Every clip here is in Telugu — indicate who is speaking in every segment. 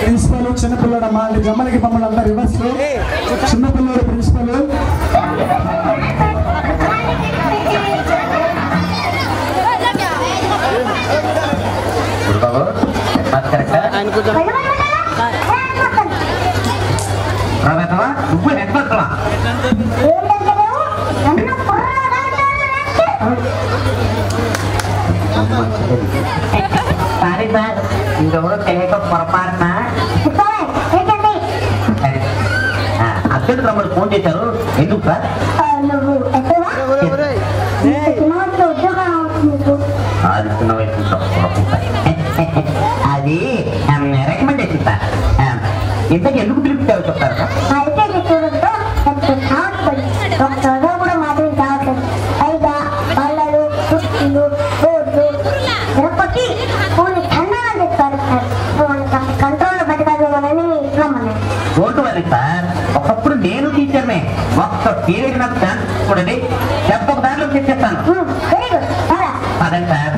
Speaker 1: ప్రిన్సిపల్ చిన్నపిల్లడమ్మా జమ్మలకి మమ్మల్ని అంతా రివర్స్ చిన్నపిల్లడు ప్రిన్సిపల్
Speaker 2: సారీ సార్ ఇంకెవరో తెలియక పొరపాటున అత్యంత తమ్ముడు ఫోన్ చేశారు ఎందుకు సార్ అది చిన్న వయసు అది రికమెండేషన్ సార్ ఇంతకు ఎందుకు పిలుపుతారో చెప్తారు సార్
Speaker 3: కూడా మాత్రం కావట్లేదు పైగా పళ్ళలు చుట్టూ రోడ్లు తిరుపతి కొన్ని ఖండాలని చెప్తారు సార్ కంట్రోల్ బతకాలని ఇట్లామని
Speaker 2: రోడ్డు వల్ల సార్ ఒకప్పుడు నేను టీచర్నే ఒక్క పీరియడ్ నాకు ఛాన్స్ చూడండి ఒక దాంట్లో తెచ్చేస్తాను
Speaker 3: వెరీ గుడ్
Speaker 2: అదే సార్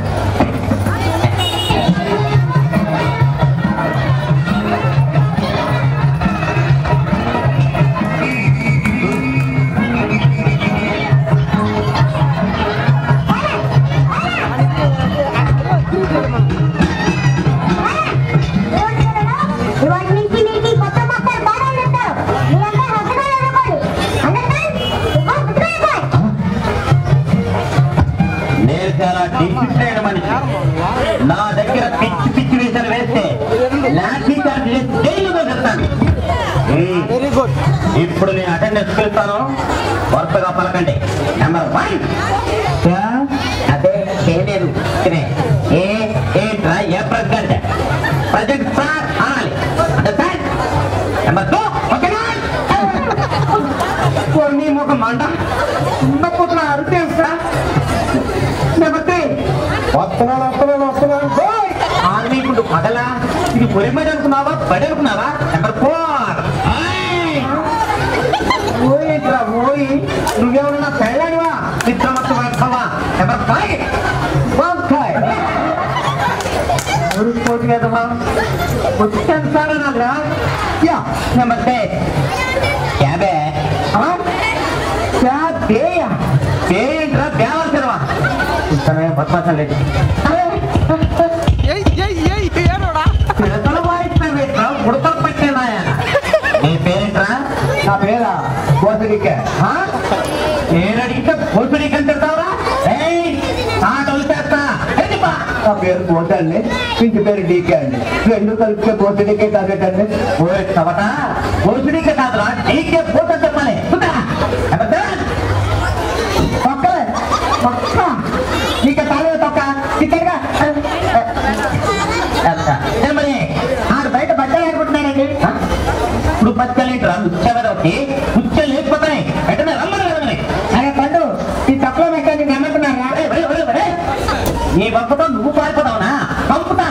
Speaker 2: నా దగ్గర పిచ్చి పిచ్చి వేసాలు వేస్తే లాఠీ చార్జ్ చేసి జైలుగా చెప్తాను ఇప్పుడు నేను అటెండెన్స్ పిలుస్తాను వరుసగా పలకండి నెంబర్ 1 అదే చేయలేదు ఏంట్రా ఏ ప్రజెంట్ ప్రజెంట్ సార్ అనాలి నెంబర్ 2 నీ ముఖం మంట ఉన్నపోతున్నా అరుతే సార్ నెంబర్ 3 వస్తున్నాను ఆర్మీకుంటూ పగలా ఇది పొలిమేడ అనుకున్నావా బడి అనుకున్నావా నెంబర్ 4 ఓయి నువ్వేమన్నా పెళ్ళాడివా నిద్రమత్తు వాడతావా నెంబర్ 5 పోటీ కదమ్మా వచ్చాను సార్ అన్నారా నెంబర్ 10 ఏంట్రా దేవాల్సినవా ఇస్తానే బద్మాసం లేదు ఉడతలు పట్టేనాయా నీ పేరేంట్రా నా పేరా కోసడిక నేను అడిగితే కోసడిక అంటారా చేస్తా నా పేరు కోసండి ఇంటి పేరు డీకే అండి రెండు కలిపితే కోసడికే కాదటండి చవట కోసడిక కాదురా డీకే పోత చెప్పాలి ఇక తాళ తొక్క ఇక్కడగా మరి ఆడు బయట బట్టలు ఆడుకుంటున్నానండి ఇప్పుడు బట్టలేంటిరా ఉచ్చవరొచ్చి ఉచ్చ లేకపోతాయి ఎట్టనే రమ్మని అరే పండు ఈ తప్పులో మెక్కాన్ని నమ్ముతున్నారా నీ పంపుతో నువ్వు పారిపోతావునా పంపుతా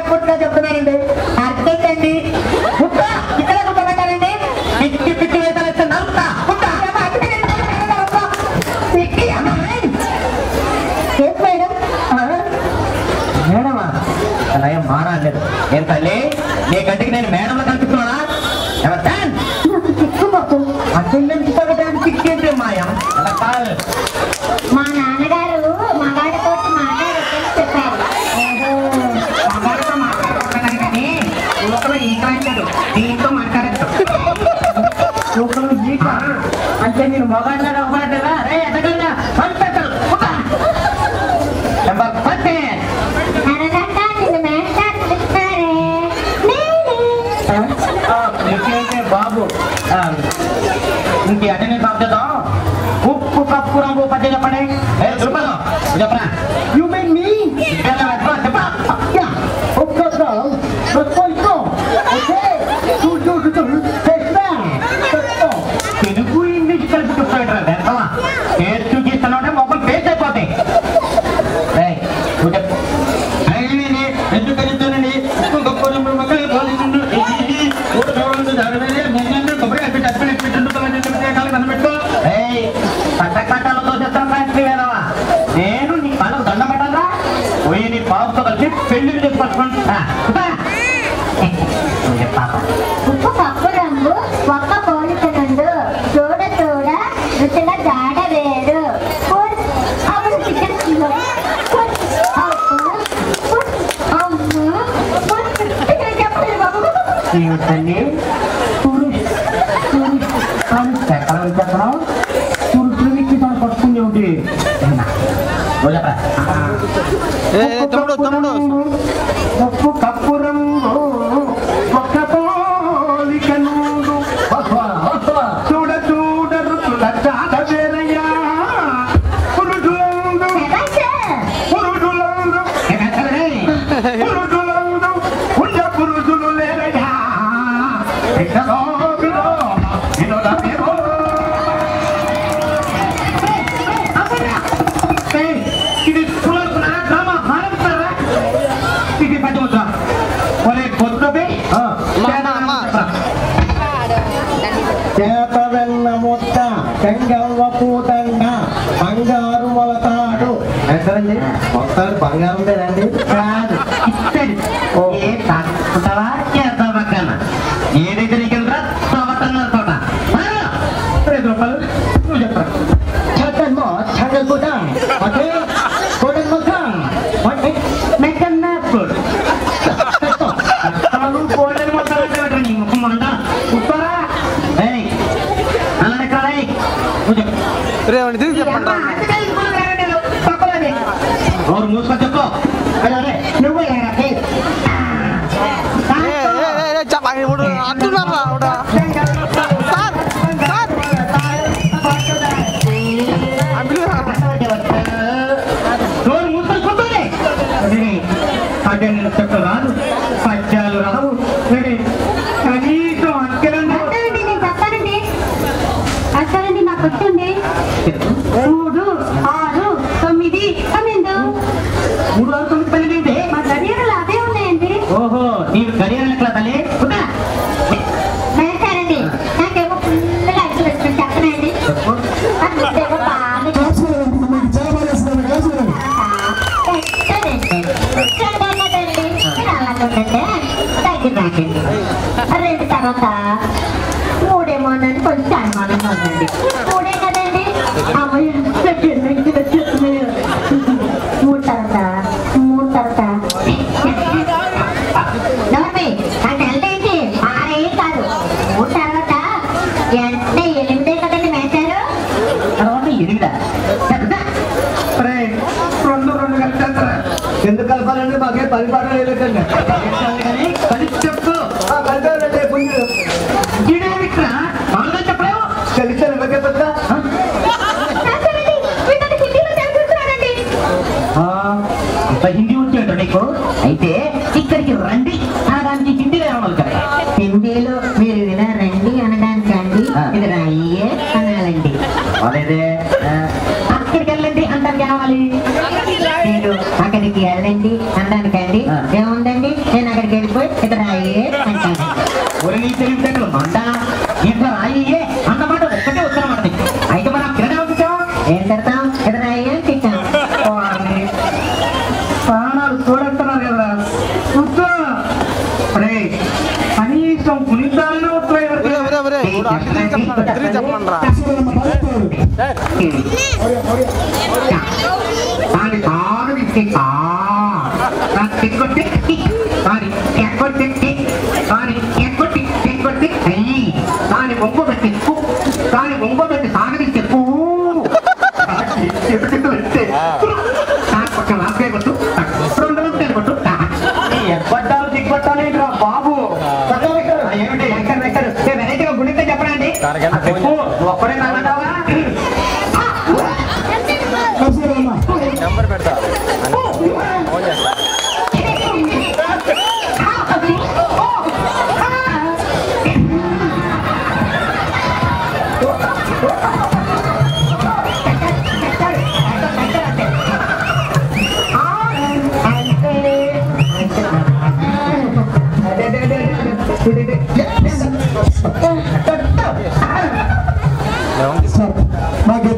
Speaker 2: పుట్టుగా చెప్తున్నారండి అర్థం అండి ఇక్కడ పెట్టారండి పిచ్చి పిచ్చి వేసాలు నమ్ముతా మేడమా అలా ఏం మారాలేదు ఏం తల్లి నీ కంటికి నేను మేడంలో కనిపిస్తున్నానా అటెండెన్స్ తగ్గడానికి సిక్కేంటి మాయం అలా కాదు
Speaker 3: మా నాన్నగారు మగాడితో మాట్లాడొచ్చని చెప్పారు
Speaker 2: మగాడితో మాట్లాడుతున్నాను కానీ లోపల ఈక అంటాడు దీంతో మాట్లాడచ్చు లోపల ఈక అంటే నేను మగాడిలా అవ్వలేదా రే ఎదగలరా పంపేస్తాడు నెంబర్ 10 బాబు ఇంక అటెండెన్స్ ఆపుతుందా ఉప్పు కప్పు రంగు పచ్చ చెప్పండి రూపాయలు చెప్పరా యూ మీన్ మీ చెప్పా తెలుగు ఇంగ్లీష్ కలిపి చెప్తాడు పేరు చూపిస్తున్నాడే మొబైల్ పేజ్ అయిపోతాయి ఎందుకని పట్ట కట్టాలతో చెప్తాను
Speaker 3: ఉప్పు పప్పు రంగు ఒక్క పోలిక నుండు చూడ చూడ రుచిల జాడ వేరు అప్పుడు చికెన్ చెప్పలేదు బాబు
Speaker 2: ఏమిటండి ఎక్కడ వచ్చేస్తున్నావు పురుషులు ఇచ్చి తను పట్టుకుంది ఒకటి ఉప్పు కప్పు రంగు ఒక్క పోలిక నుండు చూడ చూడ రుచుల జాడ వేరయ్యా పురుషులందు పురుషులందు పురుషులందు ఉండ పురుషులు లేరయ్యా ఇది డ్రామా మారుతారా ఇది పట్టుకుంటా ఒరే కొత్తది చేత వెన్న ముద్ద చెంగవ్వ పూతండ బంగారు మొలతాడు ఎక్కడండి మొత్తాలు బంగారం లేదండి కాదు ఇస్తాడు ఏ తాకుంటావా చేస్తావు పక్కన ఏదైతే నీకెళ్ళరా తోటన్నారు తోట 5 రూపాయలు నువ్వు చెప్పరా చేతమ్మో చెంగల్ పూట ఓకే కోడన్ మొక్క మెక్కన్నాప్పుడు కోడన్ మొక్క నీ ముఖం మంట ఉత్తరా అలానే కాడే और मुझको चको अरे నువ్వు రాదు పద్యాలు రావు కనీసం
Speaker 3: అసలండి నాకు వచ్చింది 3, 6, 9 12
Speaker 2: 3, 6, 9 12
Speaker 3: మా గడియారాలు అదే ఉన్నాయండి.
Speaker 2: ఓహో నీవు గడియారం ఎట్లా తల్లి
Speaker 3: వేశారండి నాకేమో ఫుల్గా ఐదు వచ్చింది చెప్పనండి అదేమో బాగా
Speaker 1: చాలా బాగా చేస్తున్నారు
Speaker 3: రెండు తర్వాత 3 ఏమోనండి కొంచెం అనుమానంగా ఉందండి 3 కదండి అమ్మాయి 3 తర్వాత నోర్మి నాకు వెళ్తేంటి 6 కాదు 3 తర్వాత వెంటనే 8 కదండి మేచారు
Speaker 2: తర్వాత 8 కలిపేస్తారా ఎందుకు కలపాలండి మాకే 10 పాటలు వేయలేదండి కలిసి చెప్పు కలిపాలంటే పుంజు చెప్పలేవు కలిసి ఎవరికే పెద్ద హిందీ వచ్చేట నీకు అయితే ఇక్కడికి రండి అనడానికి హిందీలో ఏమన్నా కదా
Speaker 3: హిందీలో మీరు వినారండి అనడానికి అండి ఇది రాయే అనాలండి
Speaker 2: అదేదే
Speaker 3: అక్కడికి వెళ్ళండి అనడానికి ఏమవాలి మీరు అక్కడికి వెళ్ళండి అనడానికి అండి ఏముందండి నేను అక్కడికి వెళ్ళిపోయి ఇది రాయే అంటాను
Speaker 2: ఒరి నీ తెలివితేటలు మంట ఇట్లా రాయే అన్నమాట ఒక్కటే వస్తానమాట అయితే మనం కిరణ్ పంపించాం
Speaker 3: ఏం పెడతాం ఇది రాయే తిట్టాం
Speaker 2: ప్రాణాలు చూడేస్తున్నారు కదా కూర్చో అరే కనీసం పులిద్దాలనే వస్తాయి దాని బొంగు పెట్టి సాగదిస్తే ఎప్పట్టాలు దిగ్గొట్టాలి బాబు ఏమిటి ఎక్కడ వెరైటీగా గుడితే చెప్పండి ఒక్కడే నాటావా
Speaker 1: నెంబర్ పెడతా
Speaker 3: సార్ మాకు